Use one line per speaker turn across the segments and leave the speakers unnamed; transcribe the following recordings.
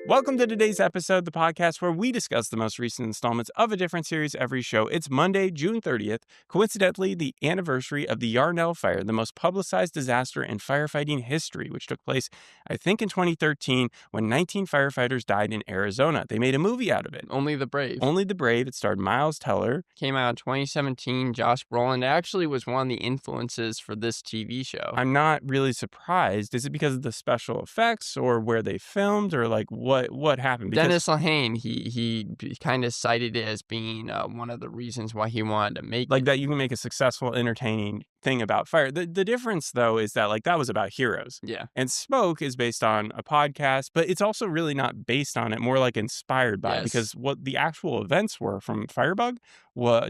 Welcome to today's episode, the podcast where we discuss the most recent installments of a different series every show. It's Monday, June 30th, coincidentally the anniversary of the Yarnell Fire, the most publicized disaster in firefighting history, which took place, I think, in 2013 when 19 firefighters died in Arizona. They made a movie out of it.
Only the Brave.
Only the Brave. It starred Miles Teller.
Came out in 2017. Josh Brolin actually was one of the influences for this TV show.
I'm not really surprised. Is it because of the special effects or where they filmed or like what happened? Because
Dennis Lehane, he kind of cited it as being one of the reasons why he wanted to make
like
it.
that you can make a successful, entertaining thing about fire. The difference, though, is that like that was about heroes.
Yeah.
And Smoke is based on a podcast, but it's also really not based on it, more like inspired by it, because what the actual events were from Firebug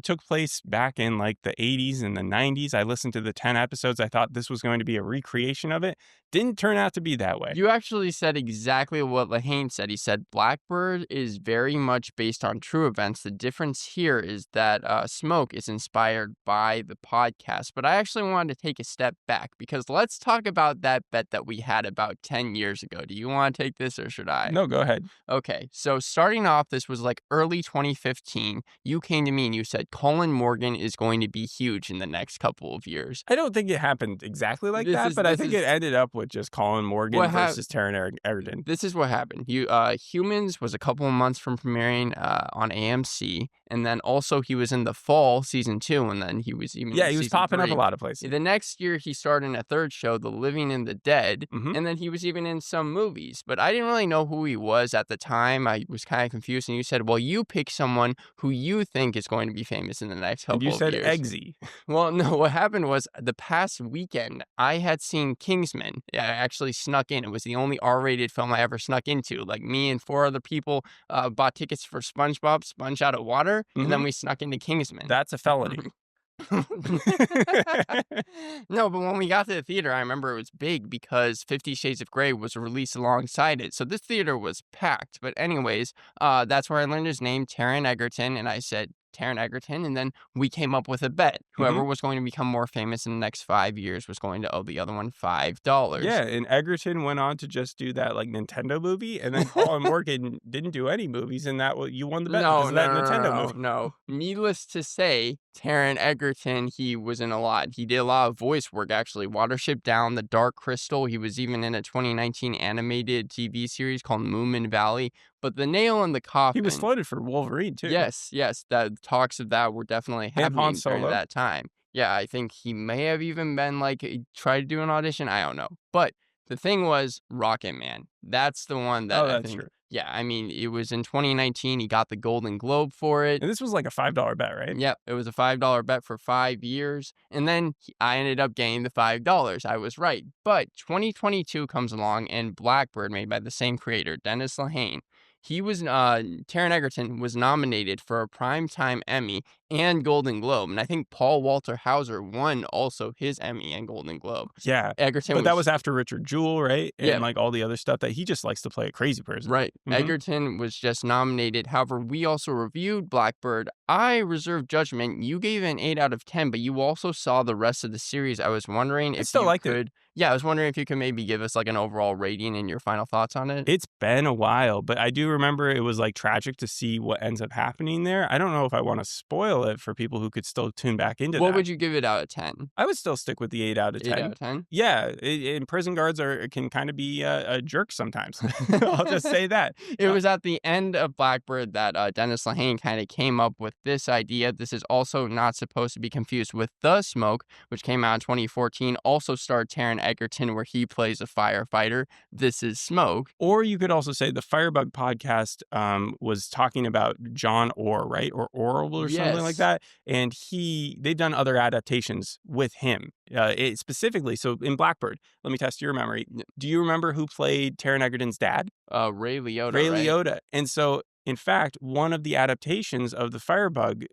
took place back in like the 80s and the 90s. I listened to the 10 episodes. I thought this was going to be a recreation of it. Didn't turn out to be that way.
You actually said exactly what Lehane said. He said Blackbird is very much based on true events. The difference here is that Smoke is inspired by the podcast. But I actually wanted to take a step back because let's talk about that bet that we had about 10 years ago. Do you want to take this or should I?
No, go ahead.
Okay, so starting off, this was like early 2015. You came to me and you said Colin Morgan is going to be huge in the next couple of years.
I don't think it happened exactly like that, but I think it ended up with just Colin Morgan versus Taron Egerton.
This is what happened. Humans was a couple of months from premiering on AMC, and then also he was in the fall season 2, and then he was even
he was popping up a lot of places.
The next year he starred in a third show, The Living and the Dead, and then he was even in some movies. But I didn't really know who he was at the time. I was kind of confused, and you said, well, you pick someone who you think is going to be famous in the next couple of years.
And you said Eggsy.
Well, no, what happened was the past weekend, I had seen Kingsman. I actually snuck in. It was the only R-rated film I ever snuck into. Like me and 4 other people bought tickets for SpongeBob, Sponge Out of Water, and then we snuck into Kingsman.
That's a felony.
No, but when we got to the theater, I remember it was big because 50 Shades of Grey was released alongside it. So this theater was packed. But anyways, that's where I learned his name, Taron Egerton, and I said, Taron Egerton, and then we came up with a bet. Whoever was going to become more famous in the next 5 years was going to owe the other one $5.
Yeah, and Egerton went on to just do that like Nintendo movie, and then Colin Morgan didn't do any movies, and you won the bet because of that Nintendo movie.
No. Needless to say, Taron Egerton, he was in a lot. He did a lot of voice work, actually. Watership Down, The Dark Crystal. He was even in a 2019 animated TV series called Moomin Valley. But the nail in the coffin...
He was floated for Wolverine, too.
Yes. The talks of that were definitely happening during that time. Yeah, I think he may have even been like, tried to do an audition. I don't know. But the thing was Rocket Man. That's the one that I think... True. Yeah, I mean, it was in 2019. He got the Golden Globe for it.
And this was like a $5 bet, right?
Yep, it was a $5 bet for 5 years. And then I ended up getting the $5. I was right. But 2022 comes along and Blackbird, made by the same creator, Dennis Lehane, Taron Egerton was nominated for a Primetime Emmy and Golden Globe. And I think Paul Walter Hauser won also his Emmy and Golden Globe.
Yeah.
Egerton
that was after Richard Jewell, right? And like all the other stuff that he just likes to play a crazy person.
Right. Egerton was just nominated. However, we also reviewed Blackbird. I reserved judgment. You gave it an 8 out of 10, but you also saw the rest of the series. I was wondering if you could... Yeah, I was wondering if you could maybe give us like an overall rating and your final thoughts on it.
It's been a while, but I do remember it was like tragic to see what ends up happening there. I don't know if I want to spoil it for people who could still tune back into that.
What would you give it out of 10?
I would still stick with the 8 out of 10.
8 out of 10?
Yeah, and prison guards can kind of be a jerk sometimes. I'll just say that.
It was at the end of Blackbird that Dennis Lehane kind of came up with this idea. This is also not supposed to be confused with The Smoke, which came out in 2014, also starred Taron Egerton, where he plays a firefighter. This is Smoke.
Or you could also say the Firebug podcast was talking about John Orr, right? Or Oral or something like that. And they've done other adaptations with him. Specifically, so in Blackbird, let me test your memory. Do you remember who played Taron Egerton's dad?
Ray Liotta.
Ray Liotta. And so, in fact, one of the adaptations of the Firebug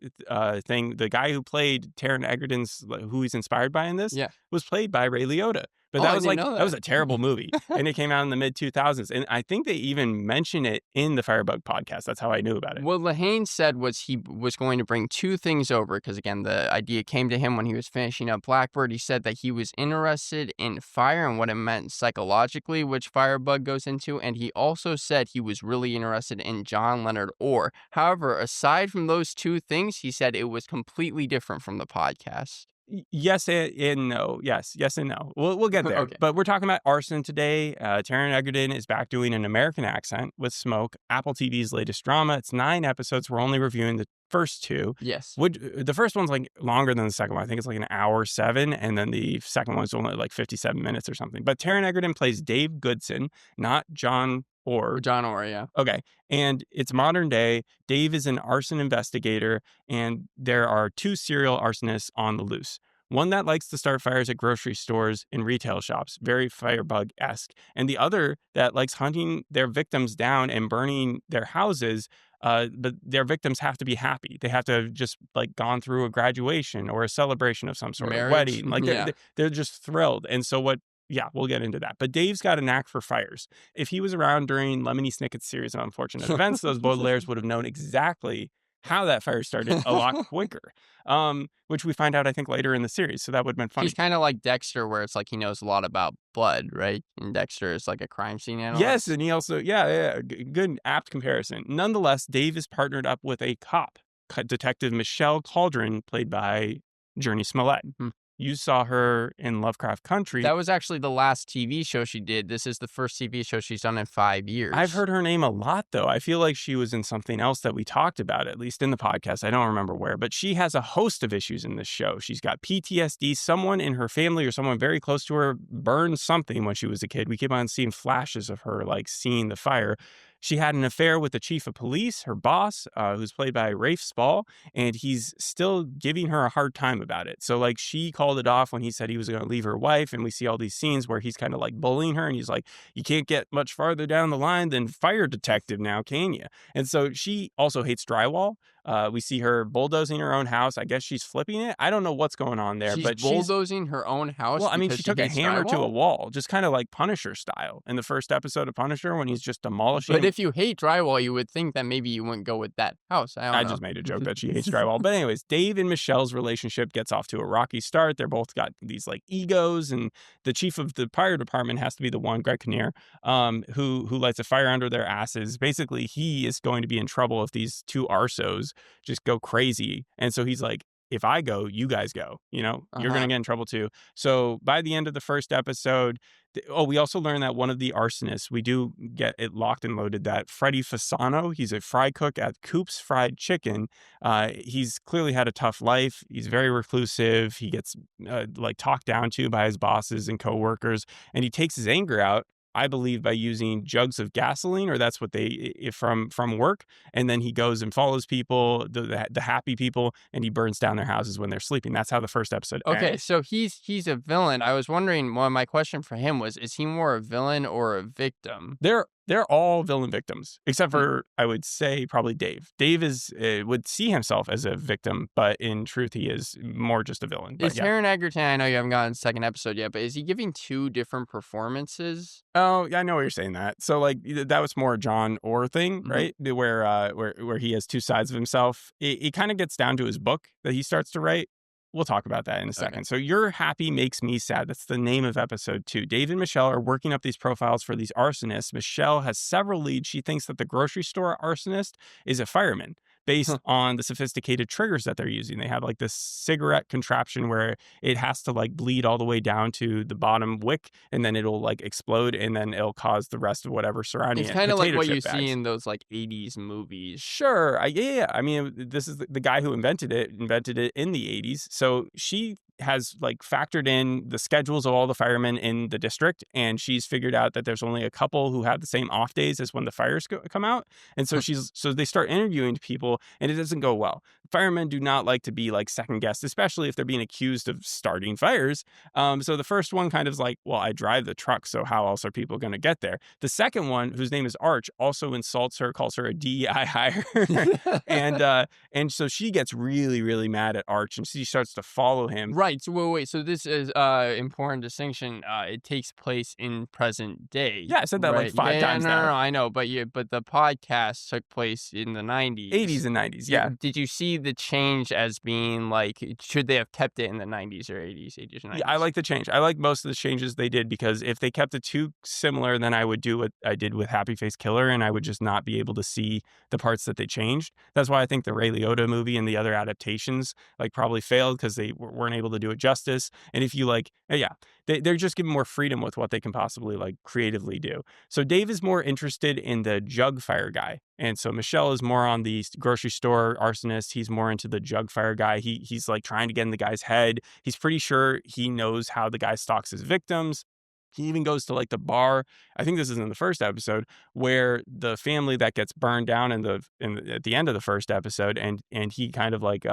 thing, the guy who played Taron Egerton's, who he's inspired by in this, was played by Ray Liotta. But
Oh,
that
I
was
didn't
like,
know
that was
that.
a terrible movie. And it came out in the mid 2000s. And I think they even mention it in the Firebug podcast. That's how I knew about it.
What Lehane said was he was going to bring two things over because, again, the idea came to him when he was finishing up Blackbird. He said that he was interested in fire and what it meant psychologically, which Firebug goes into. And he also said he was really interested in John Leonard Orr. However, aside from those two things, he said it was completely different from the podcast.
Yes and no. Yes and no. We'll get there.
Okay.
But we're talking about arson today. Taron Egerton is back doing an American accent with Smoke, Apple TV's latest drama. It's 9 episodes. We're only reviewing the first 2.
Yes.
The first one's like longer than the second one. I think it's like an hour 7, and then the second one's only like 57 minutes or something. But Taron Egerton plays Dave Gudsen, not John Orr.
John Orr, yeah.
Okay. And it's modern day. Dave is an arson investigator, and there are 2 serial arsonists on the loose. One that likes to start fires at grocery stores and retail shops, very Firebug-esque, and the other that likes hunting their victims down and burning their houses. But their victims have to be happy. They have to have just like gone through a graduation or a celebration of some sort,
Marriage?
a wedding. Like
Yeah.
they're just thrilled. And so yeah, we'll get into that. But Dave's got a knack for fires. If he was around during Lemony Snicket's series of unfortunate events, those Baudelaires would have known exactly how that fire started a lot quicker, which we find out, I think, later in the series. So that would have been funny.
He's kind of like Dexter, where it's like he knows a lot about blood, right? And Dexter is like a crime scene analyst.
Yes, and he also, good, apt comparison. Nonetheless, Dave is partnered up with a cop, Detective Michelle Calderone, played by Jurnee Smollett. You saw her in Lovecraft Country.
That was actually the last TV show she did. This is the first TV show she's done in 5 years.
I've heard her name a lot, though. I feel like she was in something else that we talked about, at least in the podcast. I don't remember where, but she has a host of issues in this show. She's got PTSD. Someone in her family or someone very close to her burned something when she was a kid. We keep on seeing flashes of her, like, seeing the fire. She had an affair with the chief of police, her boss, who's played by Rafe Spall, and he's still giving her a hard time about it. So, like, she called it off when he said he was going to leave her wife, and we see all these scenes where he's kind of, like, bullying her, and he's like, you can't get much farther down the line than fire detective now, can you? And so she also hates drywall. We see her bulldozing her own house. I guess she's flipping it. I don't know what's going on there.
She's bulldozing her own house.
Well, I mean, she took a hammer to a
drywall?
wall, just kind of like Punisher style in the first episode of Punisher when he's just demolishing.
But if you hate drywall, you would think that maybe you wouldn't go with that house. I don't know.
I just made a joke that she hates drywall. But anyways, Dave and Michelle's relationship gets off to a rocky start. They're both got these like egos, and the chief of the fire department has to be the one, Greg Kinnear, who lights a fire under their asses. Basically, he is going to be in trouble if these 2 arsos just go crazy. And so he's like, if I go, you guys go, you're going to get in trouble too. So by the end of the first episode, we also learn that one of the arsonists, we do get it locked and loaded, that Freddie Fasano, he's a fry cook at Coop's Fried Chicken. He's clearly had a tough life. He's very reclusive. He gets like talked down to by his bosses and coworkers, and he takes his anger out, I believe, by using jugs of gasoline, or that's what from work. And then he goes and follows people, the happy people, and he burns down their houses when they're sleeping. That's how the first episode ends.
Okay, so he's a villain. I was wondering, well, my question for him was, is he more a villain or a victim?
They're all villain victims, except for, I would say, probably Dave. Dave would see himself as a victim, but in truth, he is more just a villain.
Is Taron Egerton, I know you haven't gotten the second episode yet, but is he giving 2 different performances?
Oh, yeah, I know what you're saying that. So, like, that was more a John Orr thing, right? Where he has 2 sides of himself. It kind of gets down to his book that he starts to write. We'll talk about that in a second. Okay. So You're Happy Makes Me Sad. That's the name of episode 2. Dave and Michelle are working up these profiles for these arsonists. Michelle has several leads. She thinks that the grocery store arsonist is a fireman based on the sophisticated triggers that they're using. They have like this cigarette contraption where it has to like bleed all the way down to the bottom wick, and then it'll like explode, and then it'll cause the rest of whatever surrounding it.
It's kind of like what you see in those like 80s movies.
Sure. Yeah. I mean, this is the guy who invented it in the 80s. So she has like factored in the schedules of all the firemen in the district, and she's figured out that there's only a couple who have the same off days as when the fires come out. And so so they start interviewing people, and it doesn't go well. Firemen do not like to be like second guessed, especially if they're being accused of starting fires. So the first one kind of is like, well, I drive the truck, so how else are people going to get there? The second one, whose name is Arch, also insults her, calls her a DEI hire. And so she gets really, really mad at Arch, and she starts to follow him.
Right. Right. So wait. So this is important distinction. It takes place in present day.
Yeah, I said that like
Right. Yeah.
5
Yeah.
times
No.
now.
No. I know. But the podcast took place in the 90s.
80s and 90s, yeah.
Did you see the change as being like, should they have kept it in the 90s or 80s, 80s or 90s?
Yeah, I like the change. I like most of the changes they did, because if they kept it too similar, then I would do what I did with Happy Face Killer, and I would just not be able to see the parts that they changed. That's why I think the Ray Liotta movie and the other adaptations like probably failed, because they weren't able to do it justice. And if you like, yeah, they're just given more freedom with what they can possibly like creatively do. So Dave is more interested in the jug fire guy. And so Michelle is more on the grocery store arsonist. He's more into the jug fire guy. He's like trying to get in the guy's head. He's pretty sure he knows how the guy stalks his victims. He even goes to like the bar. I think this is in the first episode, where the family that gets burned down at the end of the first episode, and he kind of like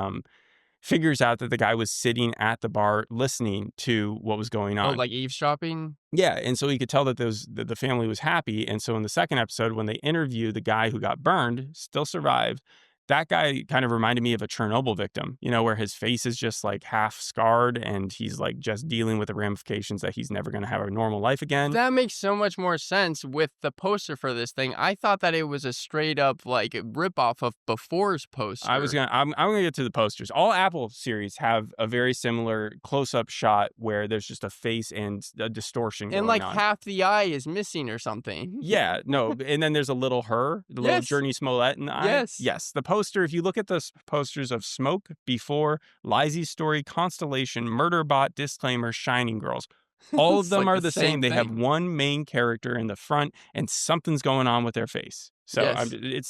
figures out that the guy was sitting at the bar listening to what was going
Oh,
on.
like eavesdropping?
Yeah, and so he could tell that the family was happy. And so in the second episode, when they interview the guy who got burned, still survived, that guy kind of reminded me of a Chernobyl victim, where his face is just like half scarred and he's like just dealing with the ramifications that he's never going to have a normal life again.
That makes so much more sense with the poster for this thing. I thought that it was a straight up like ripoff of Before's poster.
I'm gonna get to the posters. All Apple series have a very similar close-up shot where there's just a face and a distortion going
and like
on.
half the eye is missing or something.
Yeah, no, and then there's a little her, the little
Yes.
Jurnee Smollett in the eye. Yes, the poster, if you look at the posters of Smoke, Before, Lizzie's Story, Constellation, Murderbot, Disclaimer, Shining Girls, all of
It's
them
like
are
the
the same.
same
They have
thing.
one main character in the front, and something's going on with their face. So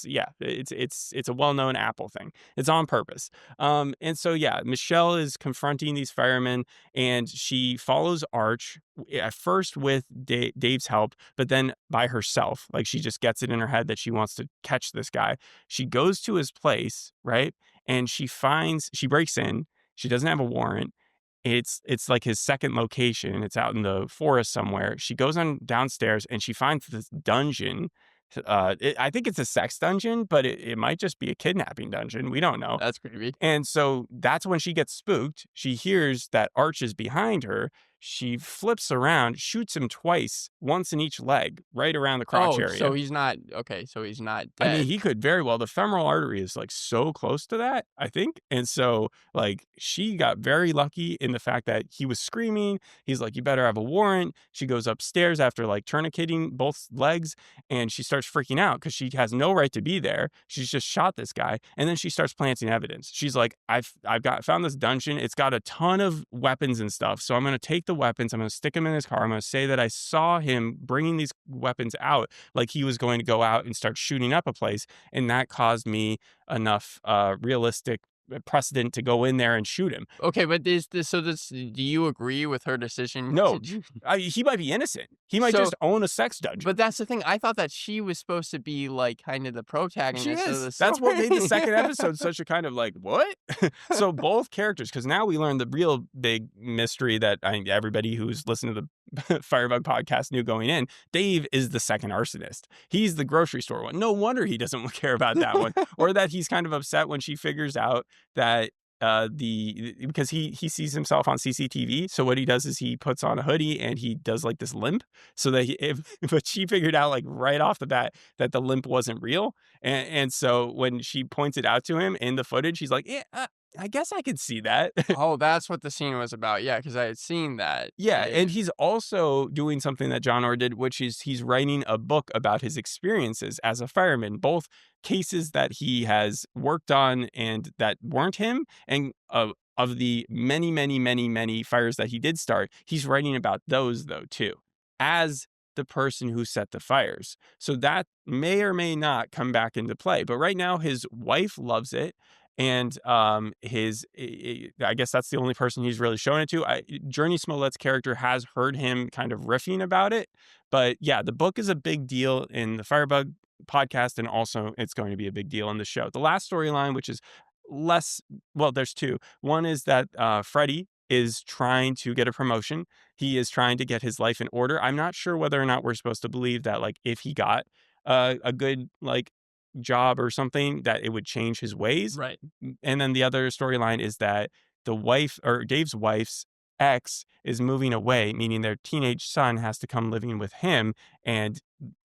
Yes.
it's a well-known Apple thing. It's on purpose. And so yeah, Michelle is confronting these firemen, and she follows Arch at first with Dave's help, but then by herself. Like she just gets it in her head that she wants to catch this guy. She goes to his place, right? And she breaks in. She doesn't have a warrant. It's like his second location. It's out in the forest somewhere. She goes on downstairs and she finds this dungeon. I think it's a sex dungeon, but it might just be a kidnapping dungeon. We don't know.
That's creepy.
And so that's when she gets spooked. She hears that Arch is behind her. She flips around, shoots him twice, once in each leg, right around the crotch area.
So he's not okay. So he's not dead.
I mean, he could very well. The femoral artery is like so close to that, I think. And so, like, she got very lucky in the fact that he was screaming. He's like, you better have a warrant. She goes upstairs after like tourniqueting both legs, and she starts freaking out because she has no right to be there. She's just shot this guy. And then she starts planting evidence. She's like, I've found this dungeon. It's got a ton of weapons and stuff. So I'm going to take the weapons. I'm going to stick them in his car. I'm going to say that I saw him bringing these weapons out, like he was going to go out and start shooting up a place. And that caused me enough realistic precedent to go in there and shoot him.
Okay, but do you agree with her decision?
No, he might be innocent. He might just own a sex dungeon.
But that's the thing. I thought that she was supposed to be like kind of the protagonist.
She
of
is.
the
That's what made the
story.
second episode such a kind of like, what? So both characters, because now we learned the real big mystery that everybody who's listened to the Firebug podcast knew going in. Dave is the second arsonist. He's the grocery store one. No wonder he doesn't care about that one, or that he's kind of upset when she figures out that because he sees himself on CCTV. So what he does is he puts on a hoodie and he does like this limp, so that but she figured out like right off the bat that the limp wasn't real. And so when she points it out to him in the footage, he's like, yeah, I guess I could see that.
Oh, that's what the scene was about. Yeah, because I had seen that.
Yeah, and he's also doing something that John Orr did, which is he's writing a book about his experiences as a fireman, both cases that he has worked on and that weren't him, and of the many, many, many, many fires that he did start. He's writing about those, though, too, as the person who set the fires. So that may or may not come back into play. But right now, his wife loves it. And I guess that's the only person he's really shown it to. Jurnee Smollett's character has heard him kind of riffing about it. But yeah, the book is a big deal in the Firebug podcast, and also it's going to be a big deal in the show. The last storyline, which is there's two. One is that Freddie is trying to get a promotion. He is trying to get his life in order. I'm not sure whether or not we're supposed to believe that, like, if he got a good, like, job or something, that it would change his ways.
Right.
And then the other storyline is that the wife or Dave's wife's ex is moving away, meaning their teenage son has to come living with him. And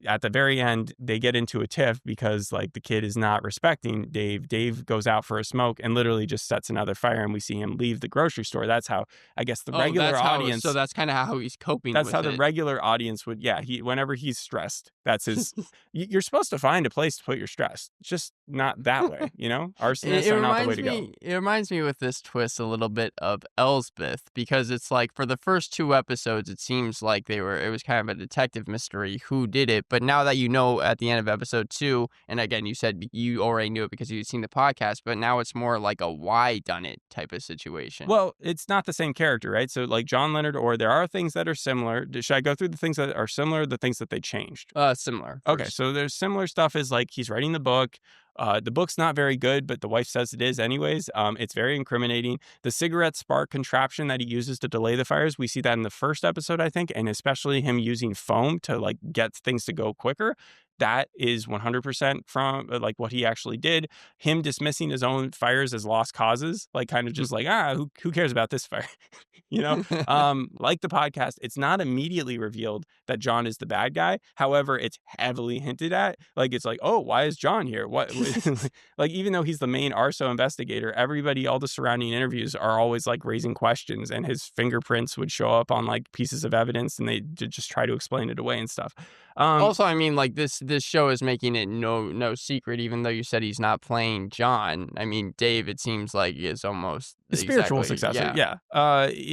at the very end, they get into a tiff because like the kid is not respecting Dave. Dave goes out for a smoke and literally just sets another fire, and we see him leave the grocery store. That's how I guess the regular audience.
So that's kind of how he's coping
That's
with
how the
it.
regular audience would. Yeah, whenever he's stressed, that's his. You're supposed to find a place to put your stress. It's just not that way, you know. Arsonists are not the way to go.
It reminds me with this twist a little bit of Elsbeth, because it's like for the first 2 episodes, it seems like it was kind of a detective mystery who did it. But now that you know at the end of episode 2, and again, you said you already knew it because you'd seen the podcast, but now it's more like a why done it type of situation.
Well, it's not the same character, right? So like John Leonard Orr, there are things that are similar. Should I go through the things that are similar, the things that they changed?
Similar.
Okay, so there's similar stuff is like he's writing the book. The book's not very good, but the wife says it is anyways. It's very incriminating. The cigarette spark contraption that he uses to delay the fires, we see that in the first episode, I think, and especially him using foam to like get things to go quicker. That is 100% from like what he actually did. Him dismissing his own fires as lost causes, like kind of just like, who cares about this fire? You know, like the podcast, it's not immediately revealed that John is the bad guy. However, it's heavily hinted at. Like, it's like, oh, why is John here? What? Like, even though he's the main ARSO investigator, everybody, all the surrounding interviews are always like raising questions, and his fingerprints would show up on like pieces of evidence, and they just try to explain it away and stuff.
Also, I mean, like this show is making it no secret, even though you said he's not playing John. I mean, Dave, it seems like is almost
the spiritual successor. Yeah.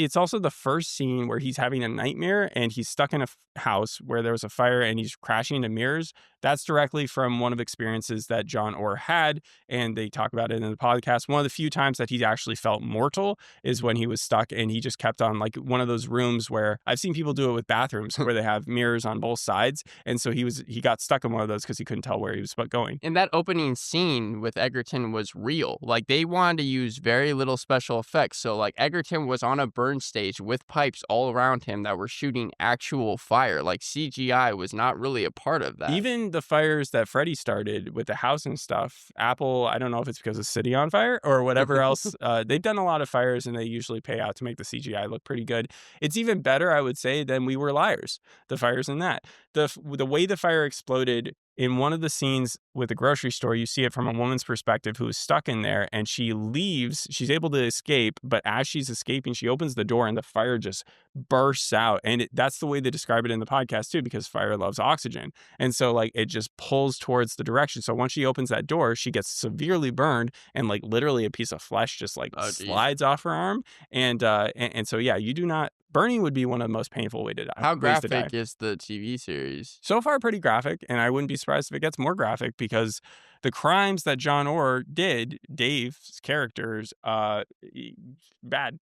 It's also the first scene where he's having a nightmare and he's stuck in a house where there was a fire and he's crashing into mirrors. That's directly from one of the experiences that John Orr had, and they talk about it in the podcast. One of the few times that he actually felt mortal is when he was stuck and he just kept on like one of those rooms where I've seen people do it with bathrooms where they have mirrors on both sides. And so he got stuck in one of those because he couldn't tell where he was going.
And that opening scene with Egerton was real. Like they wanted to use very little special effects. So like Egerton was on a burn stage with pipes all around him that were shooting actual fire. Like CGI was not really a part of that.
Even the fires that Freddy started with the house and stuff, Apple, I don't know if it's because of City on Fire or whatever else. They've done a lot of fires and they usually pay out to make the CGI look pretty good. It's even better, I would say, than We Were Liars, the fires in that. The way the fire exploded in one of the scenes with the grocery store, you see it from a woman's perspective who is stuck in there, and she leaves. She's able to escape, but as she's escaping, she opens the door and the fire just bursts out. And that's the way they describe it in the podcast too, because fire loves oxygen. And so like it just pulls towards the direction. So once she opens that door, she gets severely burned, and like literally a piece of flesh just like slides off her arm. And so, yeah, you do not. Burning would be one of the most painful ways to die.
How graphic is the TV series?
So far, pretty graphic, and I wouldn't be surprised if it gets more graphic because the crimes that John Orr did, Dave's characters, bad.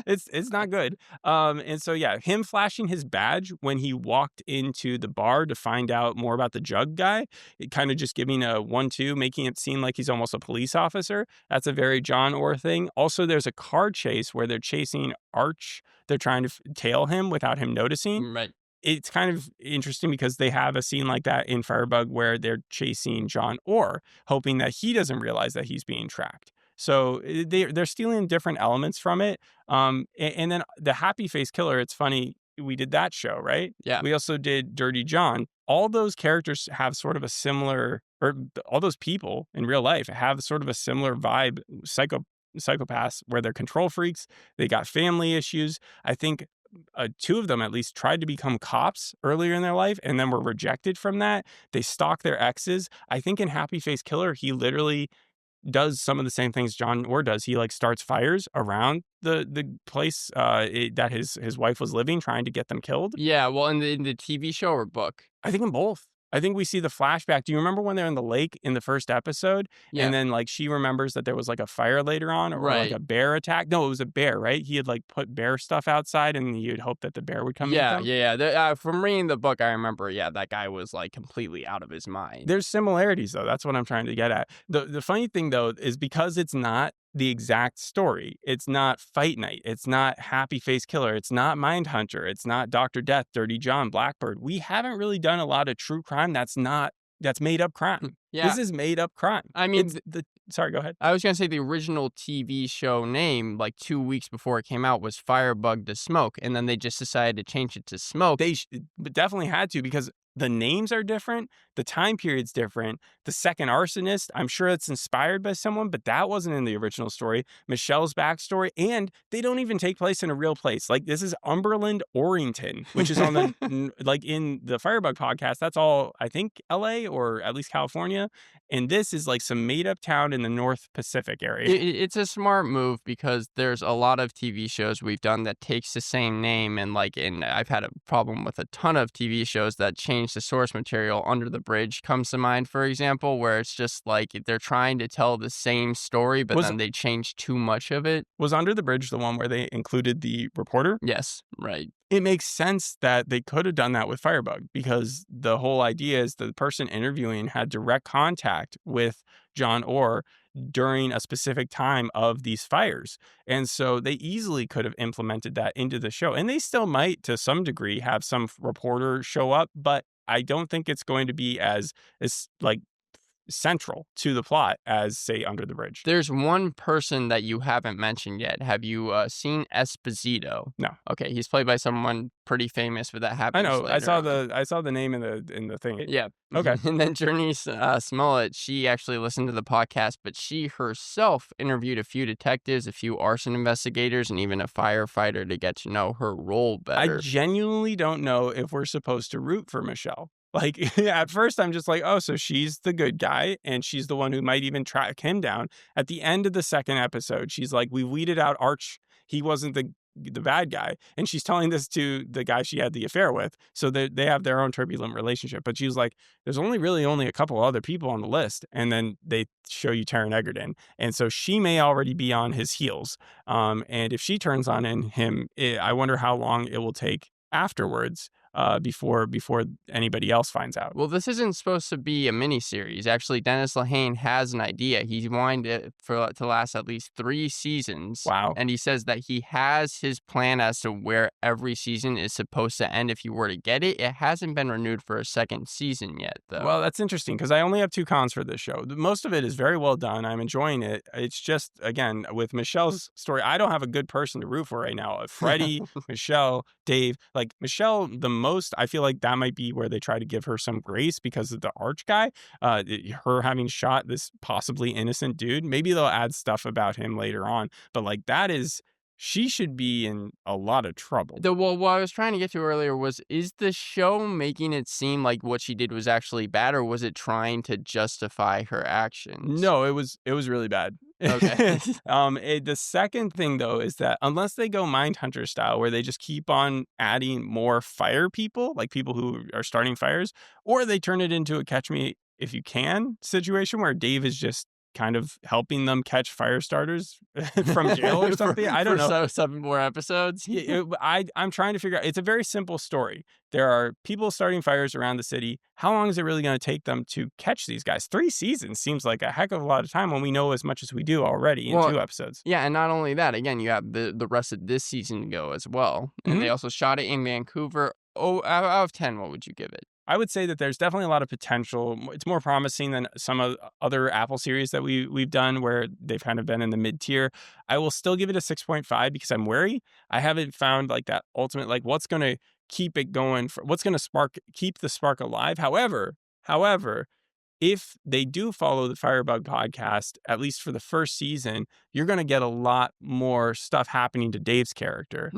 It's not good. And so yeah, him flashing his badge when he walked into the bar to find out more about the jug guy, kind of just giving a 1-2, making it seem like he's almost a police officer. That's a very John Orr thing. Also, there's a car chase where they're chasing Arch. They're trying to tail him without him noticing.
Right.
It's kind of interesting because they have a scene like that in Firebug where they're chasing John Orr, hoping that he doesn't realize that he's being tracked. So they're stealing different elements from it. And then the Happy Face Killer, it's funny, we did that show, right?
Yeah.
We also did Dirty John. All those characters have sort of a similar, or all those people in real life have sort of a similar vibe, psychopaths, where they're control freaks. They got family issues. I think 2 of them at least tried to become cops earlier in their life and then were rejected from that. They stalk their exes. I think in Happy Face Killer, he literally does some of the same things John Orr does. He like starts fires around the place that his wife was living, trying to get them killed.
Yeah, well, in the TV show or book?
I think in both. I think we see the flashback. Do you remember when they're in the lake in the first episode?
Yeah.
And then like she remembers that there was like a fire later on, or like a bear attack. No, it was a bear, right? He had like put bear stuff outside and you'd hope that the bear would come.
Yeah. From reading the book, I remember, that guy was like completely out of his mind.
There's similarities though. That's what I'm trying to get at. The funny thing though is because it's not the exact story. It's not Fight Night. It's not Happy Face Killer. It's not Mindhunter. It's not Dr. Death, Dirty John, Blackbird. We haven't really done a lot of true crime that's made up crime.
Yeah.
This is made up crime.
I mean,
Sorry, go ahead.
I was going to say the original TV show name, like 2 weeks before it came out, was Firebug the Smoke. And then they just decided to change it to Smoke.
They definitely had to, because the names are different, the time period's different. The second arsonist, I'm sure it's inspired by someone, but that wasn't in the original story. Michelle's backstory, and they don't even take place in a real place. Like, this is Umberland, Orrington, which is on the like in the Firebug podcast. That's all, I think, LA or at least California. And this is like some made up town in the North Pacific area.
It's a smart move because there's a lot of TV shows we've done that takes the same name, and I've had a problem with a ton of TV shows that change the source material. Under the Bridge comes to mind, for example, where it's just like they're trying to tell the same story, but then they change too much of it.
Was Under the Bridge the one where they included the reporter?
Yes, right.
It makes sense that they could have done that with Firebug, because the whole idea is the person interviewing had direct contact with John Orr during a specific time of these fires. And so they easily could have implemented that into the show. And they still might, to some degree, have some reporter show up, but I don't think it's going to be as like central to the plot as, say, Under the Bridge.
There's one person that you haven't mentioned yet. Have you seen Esposito?
No.
Okay, he's played by someone pretty famous, but that happens
I know.
later.
I saw the name in the thing.
Yeah.
Okay.
And then Jurnee Smollett, she actually listened to the podcast, but she herself interviewed a few detectives, a few arson investigators, and even a firefighter to get to know her role better.
I genuinely don't know if we're supposed to root for Michelle. Like, at first, I'm just like, oh, so she's the good guy, and she's the one who might even track him down. At the end of the second episode, she's like, we weeded out Arch. He wasn't the bad guy. And she's telling this to the guy she had the affair with. So they have their own turbulent relationship. But she's like, there's only a couple other people on the list. And then they show you Taron Egerton. And so she may already be on his heels. And if she turns on him, I wonder how long it will take afterwards before anybody else finds out.
Well, this isn't supposed to be a miniseries. Actually, Dennis Lehane has an idea. He's wanted it to last at least 3 seasons.
Wow.
And he says that he has his plan as to where every season is supposed to end if he were to get it. It hasn't been renewed for a second season yet, though.
Well, that's interesting, because I only have 2 cons for this show. Most of it is very well done. I'm enjoying it. It's just, again, with Michelle's story, I don't have a good person to root for right now. Freddie, Michelle, Dave. Like, Michelle, the most, I feel like that might be where they try to give her some grace because of the Arch guy, her having shot this possibly innocent dude. Maybe they'll add stuff about him later on, but like, she should be in a lot of trouble.
What I was trying to get to earlier was, is the show making it seem like what she did was actually bad, or was it trying to justify her actions?
No, it was really bad.
Okay.
The second thing, though, is that unless they go Mindhunter style, where they just keep on adding more fire people, like people who are starting fires, or they turn it into a Catch Me If You Can situation where Dave is just kind of helping them catch fire starters from jail or something. I don't know.
So 7 more episodes.
I'm trying to figure out. It's a very simple story. There are people starting fires around the city. How long is it really going to take them to catch these guys? 3 seasons seems like a heck of a lot of time when we know as much as we do already in 2 episodes.
Yeah, and not only that, again, you have the rest of this season to go as well. And they also shot it in Vancouver. Oh, out of 10, what would you give it?
I would say that there's definitely a lot of potential. It's more promising than some of other Apple series that we've done where they've kind of been in the mid-tier. I will still give it a 6.5 because I'm wary. I haven't found like that ultimate, like what's going to keep it going, what's going to keep the spark alive. However, if they do follow the Firebug podcast, at least for the first season, you're going to get a lot more stuff happening to Dave's character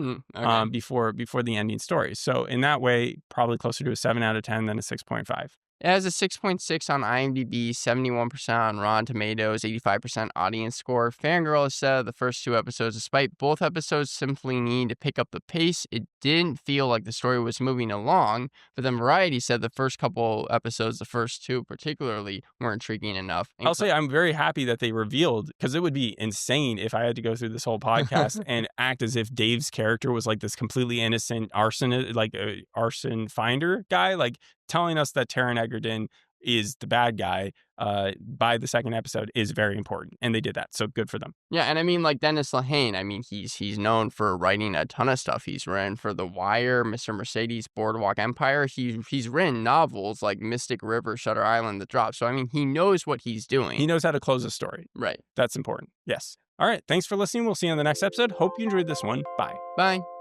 before the ending story. So in that way, probably closer to a 7 out of 10 than a 6.5.
It has a 6.6 on IMDb, 71% on Rotten Tomatoes, 85% audience score. Fangirl has said the first 2 episodes, despite both episodes simply needing to pick up the pace, it didn't feel like the story was moving along. But then Variety said the first couple episodes, the first 2 particularly, were intriguing enough.
I'll say I'm very happy that they revealed, because it would be insane if I had to go through this whole podcast and act as if Dave's character was like this completely innocent arsonist, like a arson finder guy, like telling us that Taron Egerton is the bad guy by the second episode is very important. And they did that. So good for them.
Yeah, and I mean, like Dennis Lehane, I mean, he's known for writing a ton of stuff. He's written for The Wire, Mr. Mercedes, Boardwalk Empire. He's written novels like Mystic River, Shutter Island, The Drop. So, I mean, he knows what he's doing.
He knows how to close a story.
Right.
That's important. Yes. All right. Thanks for listening. We'll see you on the next episode. Hope you enjoyed this one. Bye.
Bye.